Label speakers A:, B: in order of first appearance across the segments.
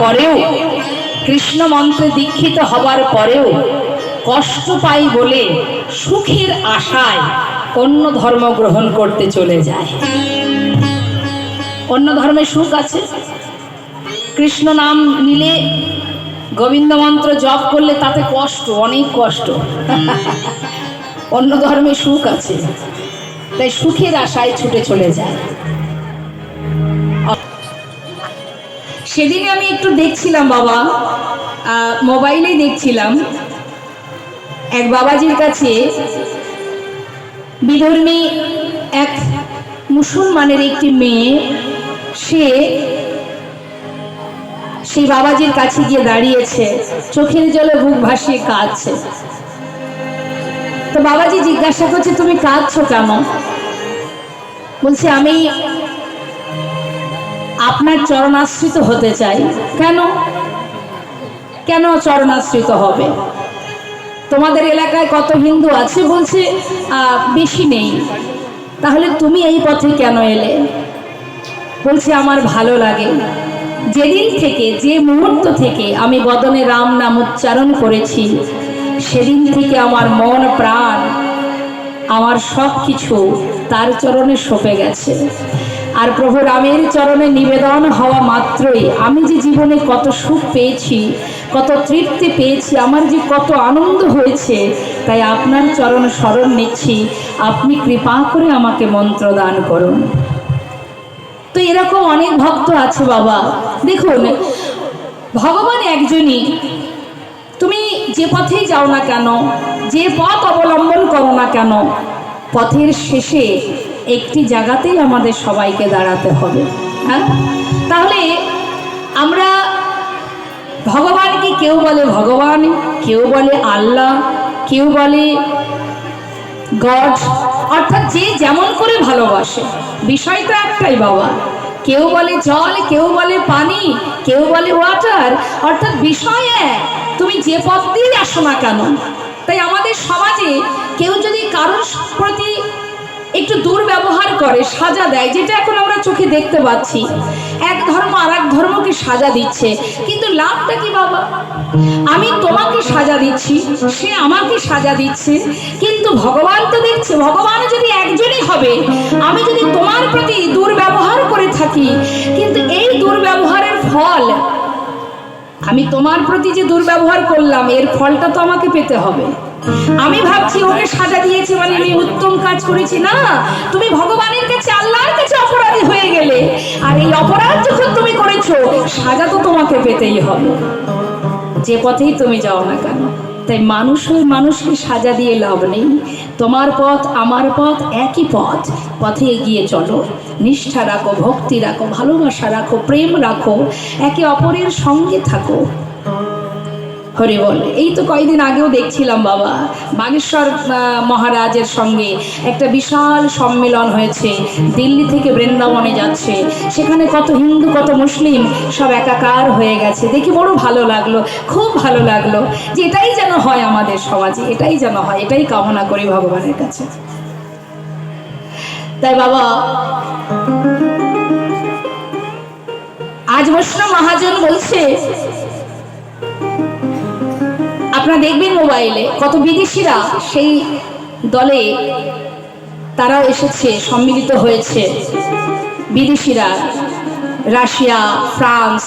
A: পরেও, কৃষ্ণ মন্ত্রে দীক্ষিত হবার পরেও কষ্ট পাই বলে সুখের আশায় অন্য ধর্ম গ্রহণ করতে চলে যায়। অন্য ধর্মে সুখ আছে, কৃষ্ণ নাম নিলে, গোবিন্দ মন্ত্র জপ করলে তাতে কষ্ট, অনেক কষ্ট। অন্য ধর্মে সুখ আছে, তাই সুখের আশায় ছুটে চলে যায়। সেদিনে আমি একটু দেখছিলাম বাবা, মোবাইলে দেখছিলাম, এক বাবাজির কাছে বিধর্মী এক মুসলমানের একটি মেয়ে, সেই বাবাজির কাছে গিয়ে দাঁড়িয়েছে, চোখের জলে বুক ভাসিয়ে কাঁদছে। তো বাবাজি জিজ্ঞাসা করছে, তুমি কাঁদছো কেন? বলছে, আমি আপনার চরণাশ্রিত হতে চাই। কেন কেন চরণাশ্রিত হবে? তোমাদের এলাকায় কত হিন্দু আছে? বলছে, বেশি নেই। তাহলে তুমি এই পথে কেন এলে? বলছে, আমার ভালো লাগে। যেদিন থেকে, যে মুহূর্ত থেকে আমি বদনে রাম নাম উচ্চারণ করেছি, সেদিন থেকে আমার মন প্রাণ, আমার সব কিছু তার চরণে সঁপে গেছে। আর প্রভু রামের চরণে নিবেদন হওয়া মাত্রই আমি যে জীবনে কত সুখ পেয়েছি, কত তৃপ্তি পেয়েছি, আমার যে কত আনন্দ হয়েছে, তাই আপনার চরণ স্মরণ নিচ্ছি, আপনি কৃপা করে আমাকে মন্ত্র দান করুন। তো এরকম অনেক ভক্ত আছে বাবা। দেখুন, ভগবান একজনই। তুমি যে পথেই যাও না কেন, যে পথ অবলম্বন করো না কেন, পথের শেষে একটি জায়গাতেই আমাদের সবাইকে দাঁড়াতে হবে। হ্যাঁ, তাহলে আমরা ভগবানকে কেউ বলে ভগবান, কেউ বলে আল্লাহ, কেউ বলে গড, অর্থাৎ যে যেমন করে ভালোবাসে। বিষয় তো একটাই বাবা। কেউ বলে জল, কেউ বলে পানি, কেউ বলে ওয়াটার, অর্থাৎ বিষয় এক। তুমি যে পথ দিয়ে আসো না কেন। তাই আমাদের সমাজে কেউ যদি কারোর প্রতি একটু দুর্ব্যবহার করে, সাজা দেয়, যেটা এখন আমরা চোখে দেখতে পাচ্ছি, এক ধর্ম আর এক ধর্মকে সাজা দিচ্ছে, কিন্তু লাভটা কি বাবা? আমি তোমাকে সাজা দিচ্ছি, সে আমাকে সাজা দিচ্ছে, কিন্তু ভগবান তো দেখছে। ভগবান যদি একজনই হবে, আমি যদি তোমার প্রতি দুর্ব্যবহার করে থাকি, কিন্তু এই দুর্ব্যবহারের ফল, আমি তোমার প্রতি যে দুর্ব্যবহার করলাম, এর ফলটা তো আমাকে পেতে হবে। আমি ভাবছি ওকে সাজা দিয়েছে মানে আমি উত্তম কাজ করেছি। না, তুমি ভগবানের কাছে, আল্লাহর কাছে অপরাধী হয়ে গেলে, আর এই অপরাধ যখন তুমি করেছো, সাজা তো তোমাকে পেতেই হবে, যে পথেই তুমি যাও না কেন। তাই মানুষ হয়ে মানুষকে সাজা দিয়ে লাভ নেই। তোমার পথ আমার পথ একই পথ, পথে এগিয়ে চলো। নিষ্ঠা রাখো, ভক্তি রাখো, ভালোবাসা রাখো, প্রেম রাখো, একে অপরের সঙ্গে থাকো। হরি বল। এই তো কয়েকদিন আগেও দেখছিলাম বাবা, বাগেশ্বর মহারাজের সঙ্গে একটা বিশাল সম্মেলন হয়েছে, দিল্লি থেকে বৃন্দাবনে যাচ্ছে। সেখানে কত হিন্দু, কত মুসলিম সব একাকার হয়ে গেছে। দেখে বড় ভালো লাগলো, খুব ভালো লাগলো। যে এটাই যেন হয় আমাদের সমাজে, এটাই যেন হয়, এটাই কামনা করি ভগবানের কাছে। তাই বাবা, আজ বৈষ্ণব মহাজন বলছে, আপনারা দেখবেন মোবাইলে কত বিদেশিরা সেই দলে তারাও এসেছে, সম্মিলিত হয়েছে। বিদেশিরা, রাশিয়া, ফ্রান্স,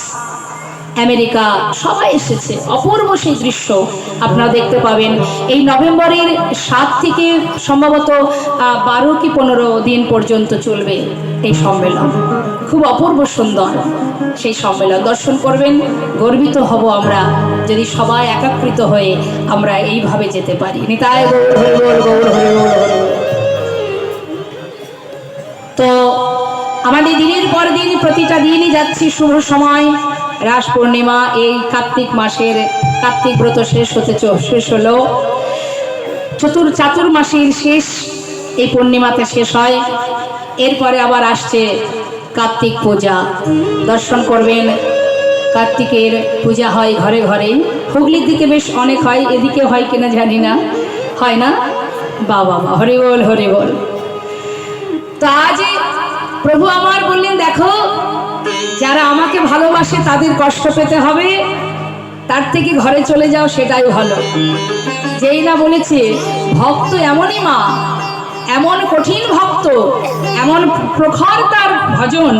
A: আমেরিকা সবাই এসেছে। অপূর্ব সেই দৃশ্য আপনারা দেখতে পাবেন। এই নভেম্বরের 7 থেকে সম্ভবত 12 কি 15 দিন পর্যন্ত চলবে এই সম্মেলন। খুব অপূর্ব সুন্দর সেই সম্মেলন দর্শন করবেন। গর্বিত হব আমরা যদি সবাই একাকৃত হয়ে আমরা এইভাবে যেতে পারি। নিতাই গৌর হরি বল, গৌর হরি বল, হরি বল। তো আমাদের দিনের পর দিন, প্রতিটা দিনই যাচ্ছি শুভ সময়। রাস পূর্ণিমা, এই কার্তিক মাসের কার্তিক ব্রত শেষ হলো। চাতুর্মাসের শেষ এই পূর্ণিমাতে শেষ হয়। এরপরে আবার আসছে কার্তিক পূজা। দর্শন করবেন, কার্তিকের পূজা হয় ঘরে ঘরে। হুগলির দিকে বেশ অনেক হয়, এদিকে হয় কিনা জানি না, হয় না? বাবা, হরি বল, হরি বল। তো আজ প্রভু আমার বললেন, দেখো যারা আমাকে ভালোবাসে তাদের কষ্ট পেতে হবে, তার থেকে ঘরে চলে যাও, সেটাই ভালো। যেই না বলেছে ভক্ত এমনই মা, এমন কঠিন ভক্ত, এমন প্রখর তার ভজন,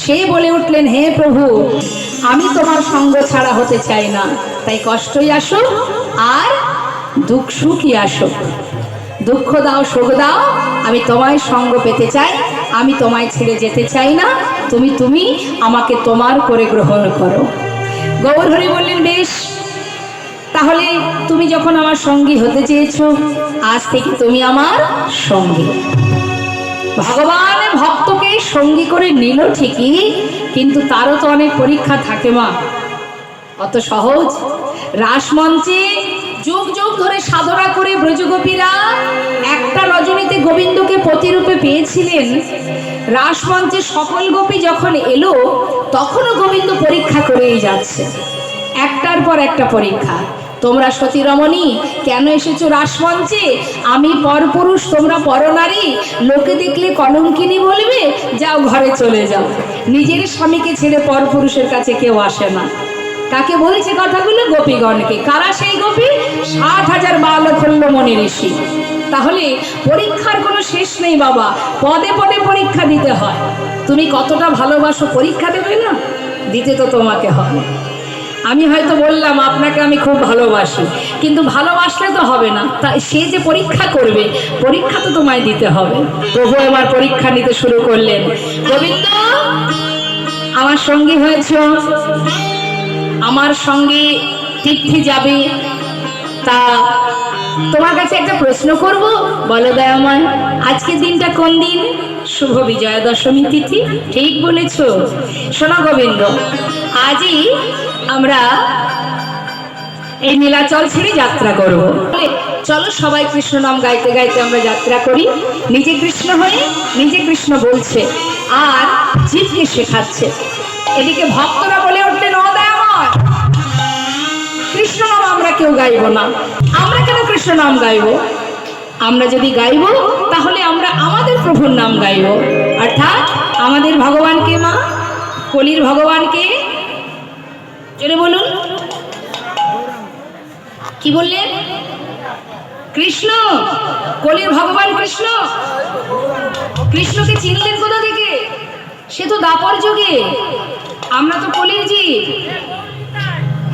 A: সে বলে উঠলেন, হে প্রভু, আমি তোমার সঙ্গ ছাড়া হতে চাই না, তাই কষ্টই আসুক আর দুঃখ সুখই আসুক, দুঃখ দাও সুখ দাও, আমি তোমায় সঙ্গ পেতে চাই, আমি তোমায় ছেড়ে যেতে চাই না, তুমি আমাকে তোমার করে গ্রহণ করো। গৌরহরি বললেন, বেশ, তাহলে তুমি যখন আমার সঙ্গী হতে চেয়েছো, আজ থেকে তুমি আমার সঙ্গী। ভগবান ভক্তকে সঙ্গী করে নিল ঠিকই, কিন্তু তারও তো অনেক পরীক্ষা থাকে মা, অত সহজ। রাসমঞ্চে যুগ যুগ ধরে সাধনা করে ব্রজগোপীরা একটা রজনীতে গোবিন্দকে পতিরূপে পেয়েছিলেন। রাসমঞ্চে সকল গোপী যখন এলো, তখনও গোবিন্দ পরীক্ষা করেই যাচ্ছে, একটার পর একটা পরীক্ষা। তোমরা সতীরমণী কেন এসেছো রাসমঞ্চে? আমি পরপুরুষ, তোমরা পরনারী, লোকে দেখলে কলঙ্কিনী বলবে, যাও ঘরে চলে যাও। নিজের স্বামীকে ছেড়ে পরপুরুষের কাছে কেউ আসে না। কাকে বলেছে কথাগুলো? গোপীগণকে। কারা সেই গোপী? 60,000 বালখল্যমণি ঋষি। তাহলে পরীক্ষার কোনো শেষ নেই বাবা, পদে পদে পরীক্ষা দিতে হয়। তুমি কতটা ভালোবাসো, পরীক্ষা দেবে না? দিতে তো তোমাকে হবে। আমি হয়তো বললাম আপনাকে আমি খুব ভালোবাসি, কিন্তু ভালোবাসলে তো হবে না, তাই সে যে পরীক্ষা করবে, পরীক্ষা তো তোমায় দিতে হবে। প্রভু এবার পরীক্ষা নিতে শুরু করলেন। গোবিন্দ, আমার সঙ্গী হয়েছ, আমার সঙ্গে তীর্থে যাবে, তা তোমার কাছে একটা প্রশ্ন করব, বলো দয়াময়, আজকের দিনটা কোন দিন? শুভ বিজয়া দশমী তিথি। ঠিক বলেছ। শোনো গোবিন্দ, আজই আমরা এই নীলাচল ছেড়ে যাত্রা করব। চলো সবাই কৃষ্ণ নাম গাইতে গাইতে আমরা যাত্রা করি। নিজে কৃষ্ণ হয়ে নিজে কৃষ্ণ বলছে আর জীবকে শেখাচ্ছে। এদিকে ভক্তরা বলে উঠলেন, ও দয়াময়, কৃষ্ণ নাম আমরা কেউ গাইব না। আমরা কেন কৃষ্ণ নাম গাইব? আমরা যদি গাইব তাহলে আমরা আমাদের প্রভুর নাম গাইব, অর্থাৎ আমাদের ভগবানকে। মা, কলির ভগবানকে জোরে বলুন, কি বললেন? কৃষ্ণ, কলির ভগবান কৃষ্ণ। কৃষ্ণকে চিনলেন কোথা থেকে? সে তো দাপর যুগে, আমরা তো কলির জীব।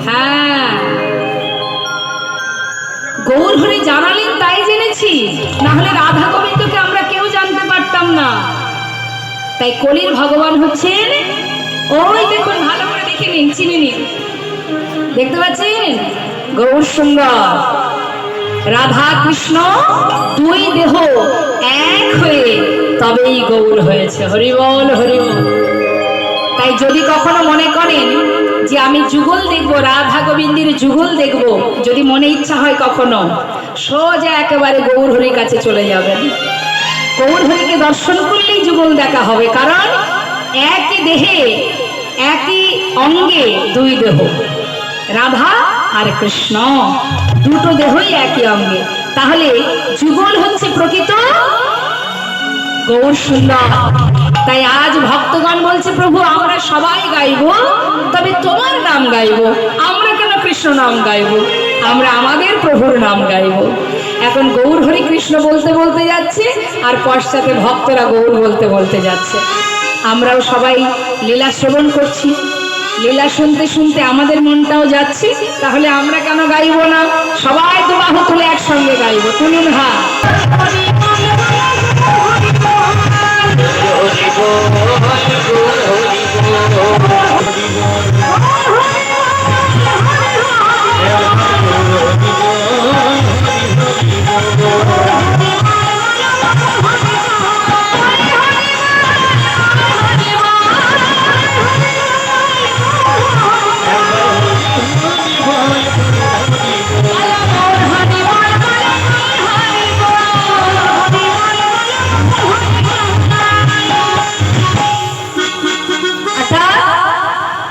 A: হ্যাঁ, গৌরহরি জানালেন তাই জেনেছি, না হলে রাধা গোবিন্দকে আমরা কেউ জানতে পারতাম না। তাই কলির ভগবান হচ্ছেন, ওই দেখুন, ভালো করে দেখে নিন, চিনে নিন, দেখতে পাচ্ছেন? গৌর সুন্দর, রাধা কৃষ্ণ দুই দেহ এক হয়ে তবেই গৌর হয়েছে। হরি বল, হরি বল। তাই যদি কখনো মনে করেন যে আমি যুগল দেখবো, রাধা গোবিন্দের যুগল দেখবো, যদি মনে ইচ্ছা হয় কখনো, সোজা একেবারে গৌরহরির কাছে চলে যাবেন। গৌরহরিকে দর্শন করলেই যুগল দেখা হবে, কারণ একই দেহে একই অঙ্গে দুই দেহ, রাধা আর কৃষ্ণ, দুটো দেহই একই অঙ্গে। তাহলে যুগল হচ্ছে প্রকৃত গৌর সুন্দর। তাই আজ ভক্তগণ বলছে, প্রভু আমরা সবাই গাইব, তবে তোমার নাম গাইব। আমরা কেন কৃষ্ণ নাম গাইব? আমরা আমাদের প্রভুর নাম গাইব। এখন গৌর হরি কৃষ্ণ বলতে বলতে যাচ্ছে, আর পশ্চাতে ভক্তরা গৌর বলতে বলতে যাচ্ছে। আমরাও সবাই লীলা শ্রবণ করছি, লীলা শুনতে শুনতে আমাদের মনটাও যাচ্ছে, তাহলে আমরা কেন গাইব না? সবাই তো বাহু তুলে একসঙ্গে গাইব। তুলুন হা।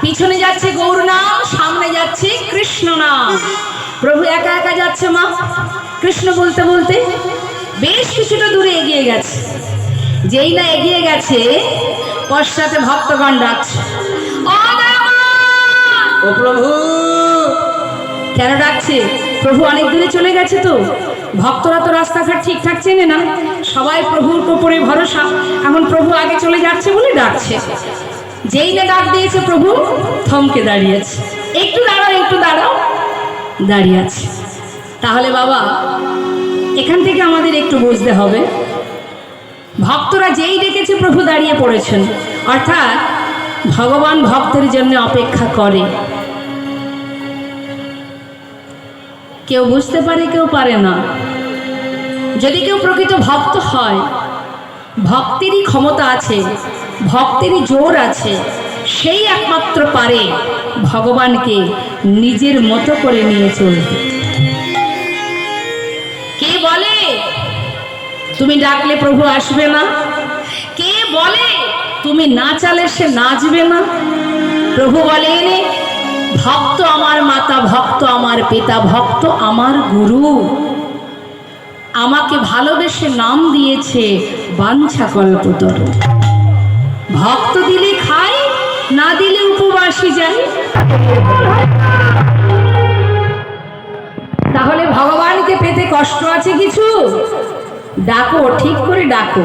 A: পিছনে যাচ্ছে গৌর নাম, সামনে যাচ্ছে কৃষ্ণ নাম। প্রভু একা একা যাচ্ছে মা, কৃষ্ণ বলতে বলতে বেশ কিছুটা দূরে এগিয়ে গেছে। যেই না এগিয়ে গেছে, পশ্চাতে ভক্তগণ ডাকছে, ও
B: ও প্রভু।
A: কেন ডাকছে? প্রভু অনেক দূরে চলে গেছে তো, ভক্তরা তো রাস্তাঘাট ঠিকঠাক চেনে না, সবাই প্রভুর উপরে ভরসা, এখন প্রভু আগে চলে যাচ্ছে বলে ডাকছে। যেই না ডাক দিয়েছে প্রভু থমকে দাঁড়িয়েছে, একটু দাঁড়াও একটু দাঁড়াও, দাঁড়িয়ে আছে। তাহলে বাবা এখান থেকে আমাদের একটু বুঝতে হবে, ভক্তরা যেই ডেকেছে প্রভু দাঁড়িয়ে পড়েছেন, অর্থাৎ ভগবান ভক্তের জন্য অপেক্ষা করে। কেউ বুঝতে পারে কেউ পারে না। যদি কেউ প্রকৃত ভক্ত হয়, ভক্তেরই ক্ষমতা আছে, ভক্তেরই জোর আছে, সেই একমাত্র পারে ভগবানকে নিজের মতো করে নিয়ে চলতে। কে বলে তুমি ডাকলে প্রভু আসবে না? কে বলে তুমি নাচালে সে নাচবে না? প্রভু বলেন ভক্ত আমার মাতা, ভক্ত আমার পিতা, ভক্ত আমার গুরু, আমাকে ভালোবেসে নাম দিয়েছে বাঞ্ছা কল্পতরু। ভক্ত দিলে খাই, না দিলে উপবাসী যাই। তাহলে ভগবানকে পেতে কষ্ট আছে কিছু? ডাকো, ঠিক করে ডাকো,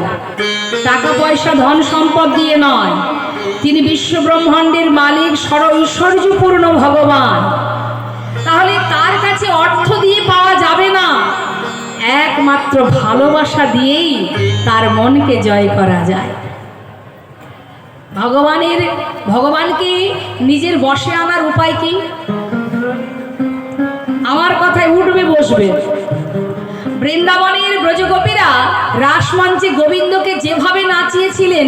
A: টাকা পয়সা ধন সম্পদ দিয়ে নয়। তিনি বিশ্ব ব্রহ্মাণ্ডের মালিক, ঐশ্বর্যপূর্ণ ভগবান। তাহলে তার কাছে অর্থ দিয়ে পাওয়া যাবে না, একমাত্র ভালোবাসা দিয়েই তার মনকে জয় করা যায়। ভগবানকে নিজের বশে আনার উপায় কি? আমার কথায় উঠবে বসবে। বৃন্দাবনের ব্রজগোপীরা রাসমঞ্চে গোবিন্দকে যেভাবে নাচিয়েছিলেন,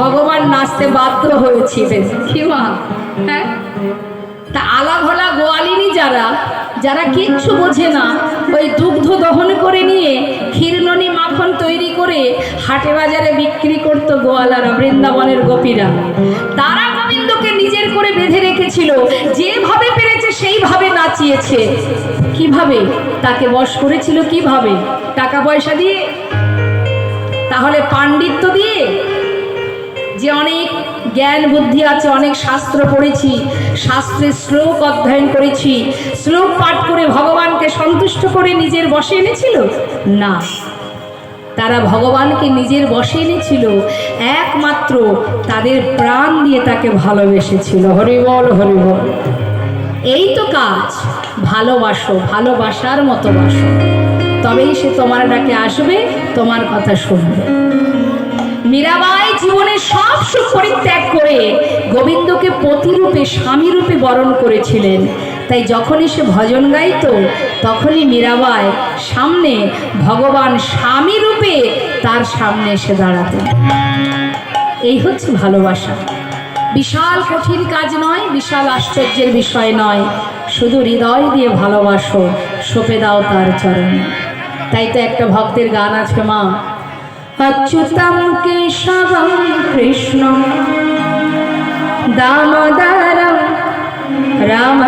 A: ভগবান নাচতে বাধ্য হয়েছিলেন। কি মা? হ্যাঁ, তা আলাভোলা গোয়ালিনী যারা কিচ্ছু বোঝে না, ওই দুগ্ধ দহন করে নিয়ে ক্ষীরননি মাখন তৈরি করে হাটে বাজারে বিক্রি করত গোয়ালারা, বৃন্দাবনের গোপীরা, তারা গোবিন্দকে নিজের করে বেঁধে রেখেছিল, যেভাবে পেরেছে সেইভাবে নাচিয়েছে। কিভাবে তাকে বশ করেছিল? কিভাবে? টাকা পয়সা দিয়ে? তাহলে পাণ্ডিত্য দিয়ে? যে অনেক জ্ঞান বুদ্ধি আছে, অনেক শাস্ত্র পড়েছি, শাস্ত্রের শ্লোক অধ্যয়ন করেছি, শ্লোক পাঠ করে ভগবানকে সন্তুষ্ট করে নিজের বশে এনেছিল? না, তারা ভগবানকে নিজের বশে এনেছিল একমাত্র তাদের প্রাণ দিয়ে তাকে ভালোবেসেছিল। হরি বল, হরি বল। এই তো কাজ। ভালোবাসো, ভালোবাসার মতো বাসো, তবেই সে তোমার ডাকে আসবে, তোমার কথা শুনবে। মীরাবাই জীবনের সব সুখ পরিত্যাগ করে গোবিন্দকে পতিরূপে, স্বামীরূপে বরণ করেছিলেন। তাই যখনই সে ভজন গাইত, তখনই মীরাবাই সামনে ভগবান স্বামীরূপে তার সামনে এসে দাঁড়াতেন। এই হচ্ছে ভালোবাসা। বিশাল কঠিন কাজ নয়, বিশাল আশ্চর্যের বিষয় নয়, শুধু হৃদয় দিয়ে ভালোবাসো, সঁপে দাও তার চরণে। তাই তো একটা ভক্তের গান আছে, মা অচ্যুতম কেশবম কৃষ্ণ দামোদরম রাম